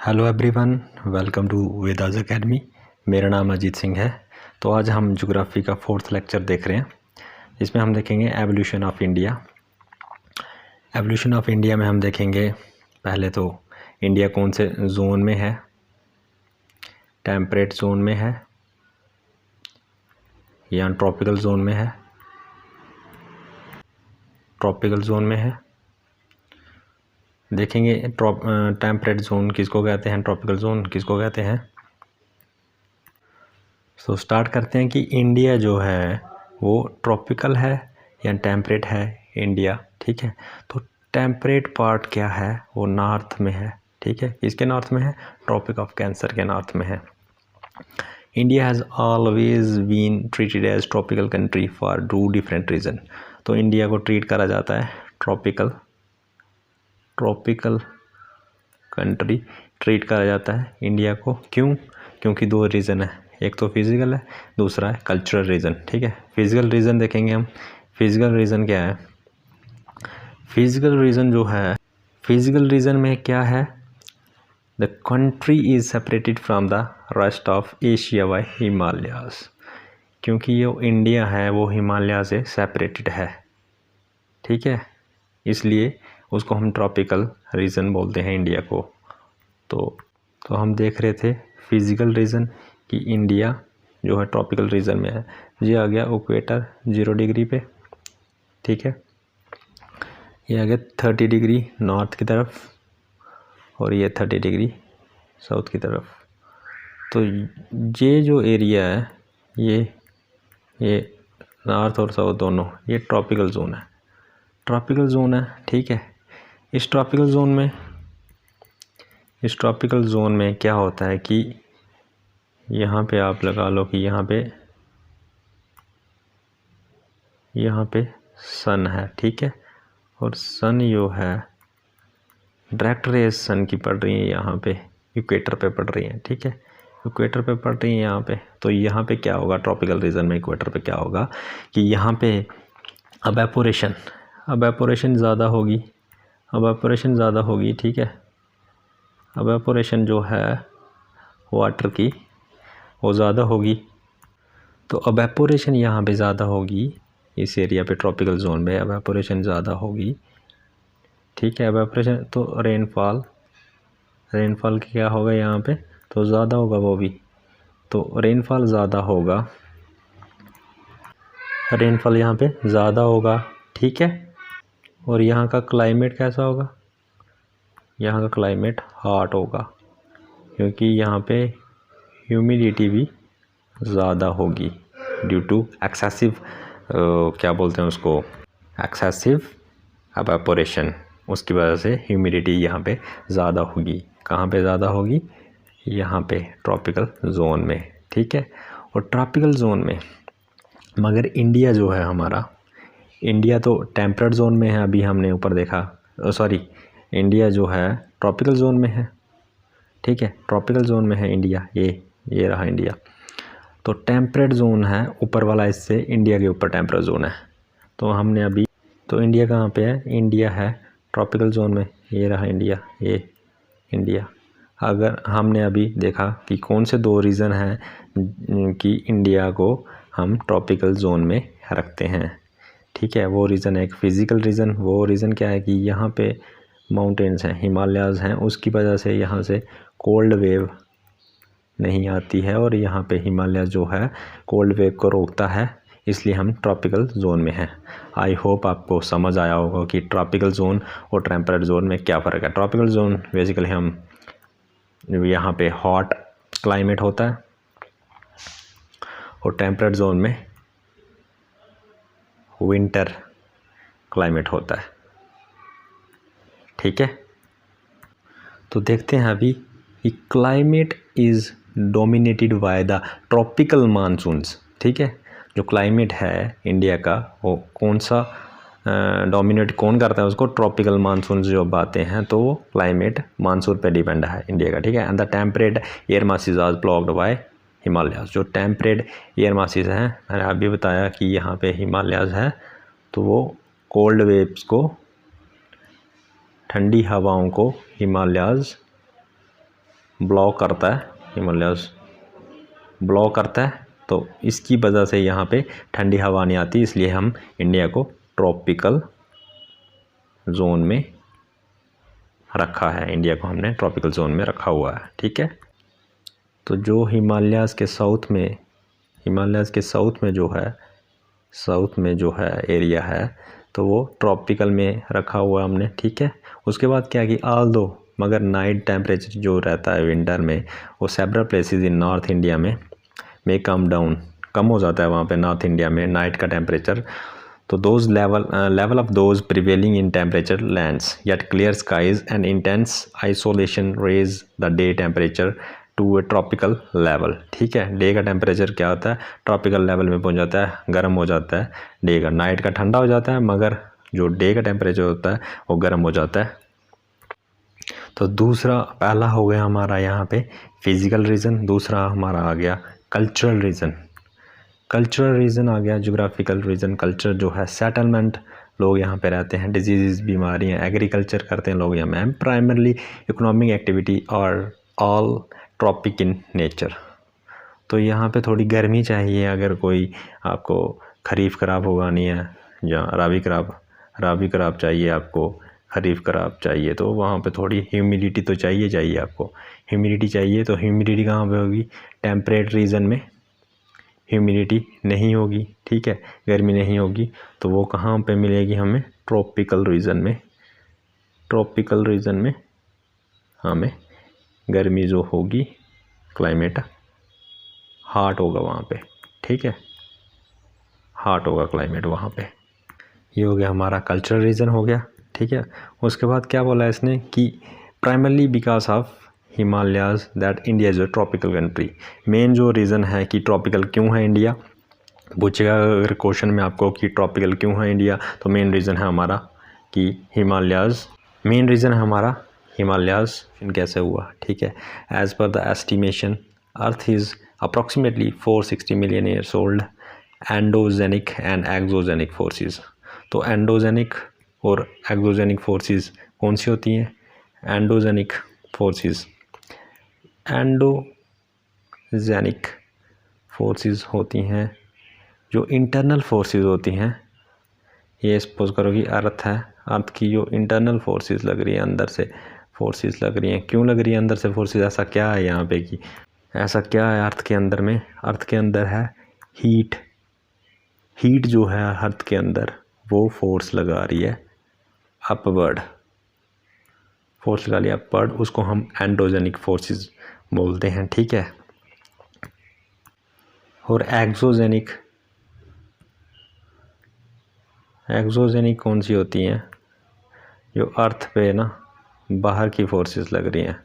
Hello everyone, welcome to Vedas academy. मेरा नाम अजीत सिंह है। तो आज हम ज्योग्राफी का 4th लेक्चर देख रहे हैं। इसमें हम देखेंगे evolution of India. Evolution of India में हम देखेंगे पहले तो इंडिया कौन से जोन में है, टेम्परेट जोन में है या ट्रॉपिकल जोन में है। ट्रॉपिकल जोन में है देखेंगे। टेम्परेट जोन किसको कहते हैं, ट्रॉपिकल जोन किसको कहते हैं। तो स्टार्ट करते हैं कि इंडिया जो है वो ट्रॉपिकल है या टेम्परेट है इंडिया। ठीक है, तो टेम्परेट पार्ट क्या है, वो नॉर्थ में है। ठीक है, इसके नॉर्थ में है, ट्रॉपिक ऑफ कैंसर के नॉर्थ में है। India has always been treated as tropical country for 2 different reason. तो इंडिया को ट्रीट करा जाता है ट्रॉपिकल कंट्री ट्रीट करा जाता है इंडिया को। क्यों? क्योंकि 2 रीज़न है, एक तो फिज़िकल है, दूसरा है कल्चरल रीज़न। ठीक है, फिज़िकल रीज़न देखेंगे हम। फिज़िकल रीज़न क्या है? फिज़िकल रीज़न जो है, फिज़िकल रीज़न में क्या है, the country is separated from the rest of Asia by Himalayas. क्योंकि ये इंडिया है वो हिमालय से सेपरेटेड है। ठीक है, इसलिए उसको हम ट्रॉपिकल रीजन बोलते हैं इंडिया को। तो हम देख रहे थे फिज़िकल रीज़न कि इंडिया जो है ट्रॉपिकल रीजन में है। ये आ गया इक्वेटर 0 डिग्री पे। ठीक है, ये आ गया 30 डिग्री नॉर्थ की तरफ और ये 30 डिग्री साउथ की तरफ। तो ये जो एरिया है ये नॉर्थ और साउथ दोनों, ये ट्रॉपिकल जोन है। ट्रॉपिकल जोन है। ठीक है, इस ट्रॉपिकल जोन में क्या होता है कि यहाँ पे आप लगा लो कि यहाँ पे सन है। ठीक है, और सन जो है डायरेक्ट रेज सन की पड़ रही है यहाँ पे, इक्वेटर पे पड़ रही है। ठीक है, इक्वेटर पे पड़ रही है यहाँ पे। तो यहाँ पे क्या होगा, ट्रॉपिकल रीजन में इक्वेटर पे क्या होगा कि यहाँ पे अवेपोरेशन ज़्यादा होगी। ठीक है, अवेपोरेशन जो है वाटर की वो ज़्यादा होगी। तो अवेपोरेशन यहाँ पे ज़्यादा होगी, इस एरिया पे ट्रॉपिकल जोन में अवेपोरेशन ज़्यादा होगी। ठीक है, अवेपोरेशन तो रेनफॉल क्या होगा यहाँ पे, तो ज़्यादा होगा वो भी। तो रेनफॉल ज़्यादा होगा, रेनफॉल यहाँ पे ज़्यादा होगा। ठीक है, और यहाँ का क्लाइमेट कैसा होगा, यहाँ का क्लाइमेट हॉट होगा क्योंकि यहाँ पे ह्यूमिडिटी भी ज़्यादा होगी ड्यू टू एक्सेसिव क्या बोलते हैं उसको, एक्सेसिव एवेपोरेशन। उसकी वजह से ह्यूमिडिटी यहाँ पे ज़्यादा होगी। कहाँ पे ज़्यादा होगी? यहाँ पे ट्रॉपिकल जोन में। ठीक है, और ट्रॉपिकल जोन में मगर इंडिया जो है हमारा, इंडिया तो टेम्परेट जोन में है, अभी हमने ऊपर देखा। इंडिया जो है ट्रॉपिकल जोन में है। ठीक है, ट्रॉपिकल जोन में है इंडिया। ये रहा इंडिया। तो टेम्परेट जोन है ऊपर वाला, इससे इंडिया के ऊपर टेम्परेट जोन है। तो हमने अभी, तो इंडिया कहाँ पे है? इंडिया है ट्रॉपिकल जोन में। ये रहा इंडिया, ये इंडिया। अगर हमने अभी देखा कि कौन से 2 रीज़न हैं कि इंडिया को हम ट्रॉपिकल जोन में रखते हैं। ठीक है, वो रीज़न है एक फ़िज़िकल रीज़न। वो रीज़न क्या है कि यहाँ पे माउंटेन्स हैं, हिमालयाज़ हैं, उसकी वजह से यहाँ से कोल्ड वेव नहीं आती है और यहाँ पे हिमालय जो है कोल्ड वेव को रोकता है, इसलिए हम ट्रॉपिकल जोन में हैं। आई होप आपको समझ आया होगा कि ट्रॉपिकल जोन और टेम्परेट जोन में क्या फ़र्क है। ट्रॉपिकल जोन बेसिकली हम यहाँ पे हॉट क्लाइमेट होता है और टेम्परेट जोन में विंटर क्लाइमेट होता है। ठीक है, तो देखते हैं अभी कि climate is dominated by the tropical monsoons. ठीक है, जो क्लाइमेट है इंडिया का वो कौन सा डोमिनेट कौन करता है उसको? ट्रॉपिकल मानसून जब आते हैं तो वो क्लाइमेट मानसून पे डिपेंड है इंडिया का। ठीक है, and the temperate air masses are blocked by Himalayas. जो टेम्परेट एयर मासेस हैं, मैंने अभी बताया कि यहाँ पे हिमालयाज है, तो वो कोल्ड वेव्स को, ठंडी हवाओं को हिमालयाज ब्लॉक करता है, हिमालयाज़ ब्लॉक करता है, तो इसकी वजह से यहाँ पे ठंडी हवा नहीं आती, इसलिए हम इंडिया को ट्रॉपिकल जोन में रखा है। इंडिया को हमने ट्रॉपिकल जोन में रखा हुआ है, ठीक है। तो जो हिमालयाज़ के साउथ में जो है एरिया है, तो वो ट्रॉपिकल में रखा हुआ हमने, ठीक है। उसके बाद क्या कि मगर नाइट टेम्परेचर जो रहता है विंटर में, वो several places in north India में कम हो जाता है वहाँ पे नॉर्थ इंडिया में नाइट का टेम्परेचर। तो those level of those prevailing in temperature lands yet clear skies and intense isolation raise the day temperature to a tropical level, ठीक है। डे का टेम्परेचर क्या होता है, ट्रॉपिकल लेवल में पहुंच जाता है, गर्म हो जाता है डे का। नाइट का ठंडा हो जाता है, मगर जो डे का टेम्परेचर होता है वो गर्म हो जाता है। तो पहला हो गया हमारा यहाँ पे फिज़िकल रीज़न, दूसरा हमारा आ गया कल्चरल रीज़न आ गया, जोग्राफिकल रीज़न। कल्चर जो है सेटलमेंट, लोग यहाँ पे रहते हैं, डिजीज़ बीमारियाँ, एग्रीकल्चर करते हैं लोग यहाँ में, प्राइमरली इकोनॉमिक एक्टिविटी और ऑल ट्रॉपिक इन नेचर। तो यहाँ पे थोड़ी गर्मी चाहिए, अगर कोई आपको खरीफ खराब उगानी है या राबी खराब चाहिए आपको, खरीफ खराब चाहिए, तो वहाँ पे थोड़ी ह्यूमिडिटी तो चाहिए आपको। ह्यूमिडिटी चाहिए, तो ह्यूमिडिटी कहाँ पे होगी, टेम्परेट रीजन में ह्यूमिडिटी नहीं होगी, ठीक है, गर्मी नहीं होगी, तो वो कहाँ पे मिलेगी हमें, ट्रॉपिकल रीजन में हमें गर्मी जो होगी, क्लाइमेट हॉट होगा वहाँ पे, ठीक है, हॉट होगा क्लाइमेट वहाँ पे। ये हो गया हमारा कल्चरल रीज़न हो गया, ठीक है। उसके बाद क्या बोला इसने कि primarily because of Himalayas that India is a tropical country. Main जो रीज़न है कि ट्रॉपिकल क्यों है इंडिया, पूछेगा अगर क्वेश्चन में आपको कि ट्रॉपिकल क्यों है इंडिया, तो मेन रीज़न है हमारा कि हिमालयाज़ कैसे हुआ, ठीक है। As per the estimation earth is approximately 460 million years old. Endogenic and exogenic forces, तो एंडोजेनिक और एक्सोजेनिक फोर्सेस कौन सी होती हैं, एंडोजेनिक फोर्सेस होती हैं जो इंटरनल फोर्सेस होती हैं। ये सपोज करो कि अर्थ है, अर्थ की जो इंटरनल फोर्सेस लग रही है, अंदर से फोर्सेस लग रही हैं। क्यों लग रही है अंदर से फोर्सेस, ऐसा क्या है यहाँ पे कि ऐसा क्या है अर्थ के अंदर में, अर्थ के अंदर है हीट जो है अर्थ के अंदर, वो फोर्स लगा रही है अपवर्ड, उसको हम एंडोजेनिक फोर्सेस बोलते हैं, ठीक है। और एक्सोजेनिक कौन सी होती हैं, जो अर्थ पे ना बाहर की फोर्सेस लग रही हैं,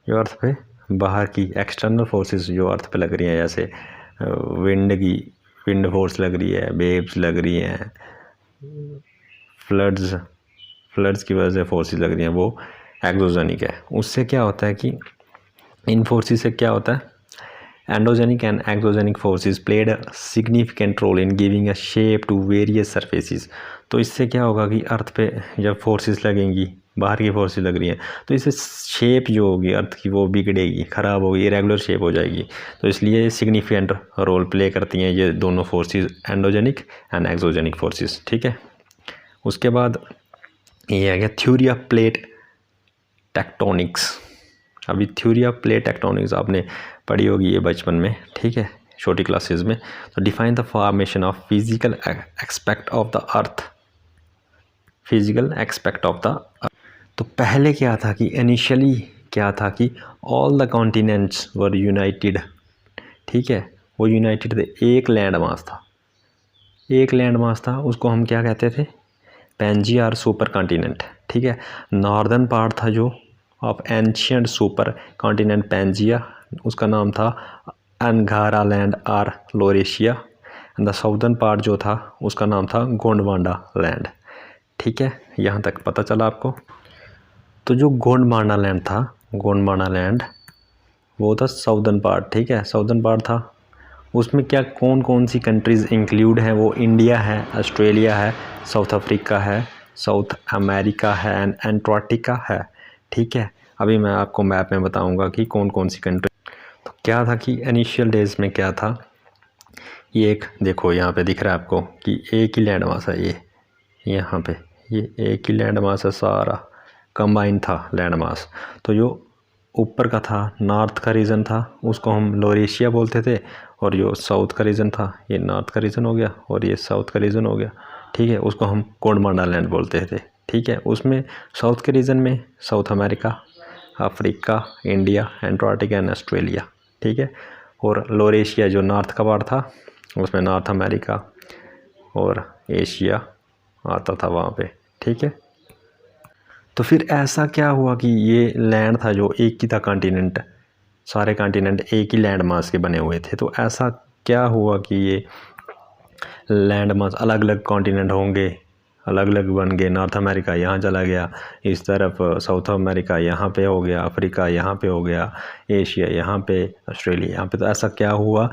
जो अर्थ पे बाहर की एक्सटर्नल फोर्सेस जो अर्थ पे लग रही हैं, जैसे विंड फोर्स लग रही है, वेव्स लग रही हैं, फ्लड्स की वजह से फोर्सेस लग रही हैं, वो एक्सोजेनिक है। उससे क्या होता है कि इन फोर्सेस से क्या होता है, endogenic and exogenic forces played a significant role in giving a shape to various surfaces. तो इससे क्या होगा कि अर्थ पे जब फोर्सेस लगेंगी, बाहर की फोर्सेस लग रही हैं, तो इससे शेप जो होगी अर्थ की वो बिगड़ेगी, ख़राब होगी, इरेगुलर शेप हो जाएगी। तो इसलिए सिग्निफिकेंट रोल प्ले करती हैं ये दोनों forces, endogenic and exogenic forces, ठीक है। उसके बाद ये आ गया थ्योरी ऑफ प्लेट टेक्टोनिक्स। अभी थ्योरी ऑफ प्लेट टेक्टोनिक्स आपने पढ़ी होगी ये बचपन में, ठीक है, छोटी क्लासेस में। तो define the formation of physical aspect of the earth, तो पहले क्या था कि इनिशियली क्या था कि all the continents were United, ठीक है, वो यूनाइटेड थे, एक लैंड मास था, उसको हम क्या कहते थे, पैंजिया और सुपर कॉन्टिनेंट, ठीक है। नॉर्दर्न पार्ट था जो of ancient super continent Pangaea, उसका नाम था अनगारा लैंड और Laurasia. And the southern part जो था उसका नाम था गोंडवाना लैंड, ठीक है। यहाँ तक पता चला आपको। तो जो गोंडवाना लैंड वो था साउदर्न पार्ट, ठीक है, साउदर्न पार्ट था। उसमें क्या कौन सी कंट्रीज़ इंक्लूड हैं, वो इंडिया है, ऑस्ट्रेलिया है, साउथ अफ्रीका है, साउथ अमेरिका है एंड एंटार्क्टिका है, ठीक है। अभी मैं आपको मैप में बताऊंगा कि कौन कौन सी कंट्री। तो क्या था कि इनिशियल डेज में क्या था, ये एक देखो यहाँ पे दिख रहा है आपको कि एक ही लैंड मास है, ये यहाँ पे ये एक ही लैंड मास है, सारा कंबाइन था लैंड मास। तो जो ऊपर का था नॉर्थ का रीजन था उसको हम लोअर एशिया बोलते थे, और जो साउथ का रीजन था ये नॉर्थ का रीजन हो गया और ये साउथ का रीजन हो गया, ठीक है, उसको हम गोंडवाना लैंड बोलते थे, ठीक है। उसमें साउथ के रीजन में south America, Africa, India, Antarctica and Australia, ठीक है। और लोअर एशिया जो नॉर्थ का पार्ट था उसमें नॉर्थ अमेरिका और एशिया आता था वहाँ पे, ठीक है। तो फिर ऐसा क्या हुआ कि ये लैंड था जो एक ही था कॉन्टिनेंट, सारे कॉन्टिनेंट एक ही लैंड मास के बने हुए थे। तो ऐसा क्या हुआ कि ये लैंड मास अलग अलग कॉन्टिनेंट होंगे, अलग अलग बन गए। नॉर्थ अमेरिका यहाँ चला गया, इस तरफ साउथ अमेरिका यहाँ पे हो गया, अफ्रीका यहाँ पे हो गया, एशिया यहाँ पे, ऑस्ट्रेलिया यहाँ पे। तो ऐसा क्या हुआ,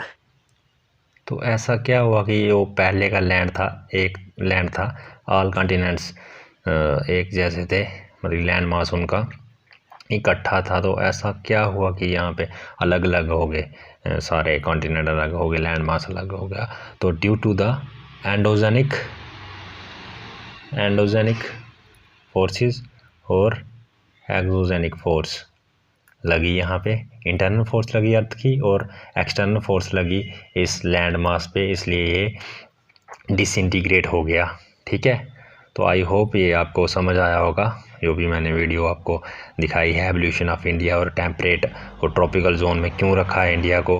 तो ऐसा क्या हुआ कि वो पहले का लैंड था, एक लैंड था, ऑल कॉन्टिनेंट्स एक जैसे थे, मतलब लैंड मास उनका इकट्ठा था। तो ऐसा क्या हुआ कि यहाँ पे अलग अलग हो गए, सारे कॉन्टिनेंट अलग हो गए, लैंड मास अलग हो गया। तो due to the endogenic forces और एक्सोजेनिक फोर्स लगी, यहाँ पे इंटरनल फोर्स लगी अर्थ की और एक्सटर्नल फोर्स लगी इस लैंड मास पे, इसलिए ये डिसइंटीग्रेट हो गया, ठीक है। तो आई होप ये आपको समझ आया होगा, जो भी मैंने वीडियो आपको दिखाई है एवोल्यूशन ऑफ इंडिया और टेम्परेट और ट्रॉपिकल जोन में क्यों रखा है इंडिया को।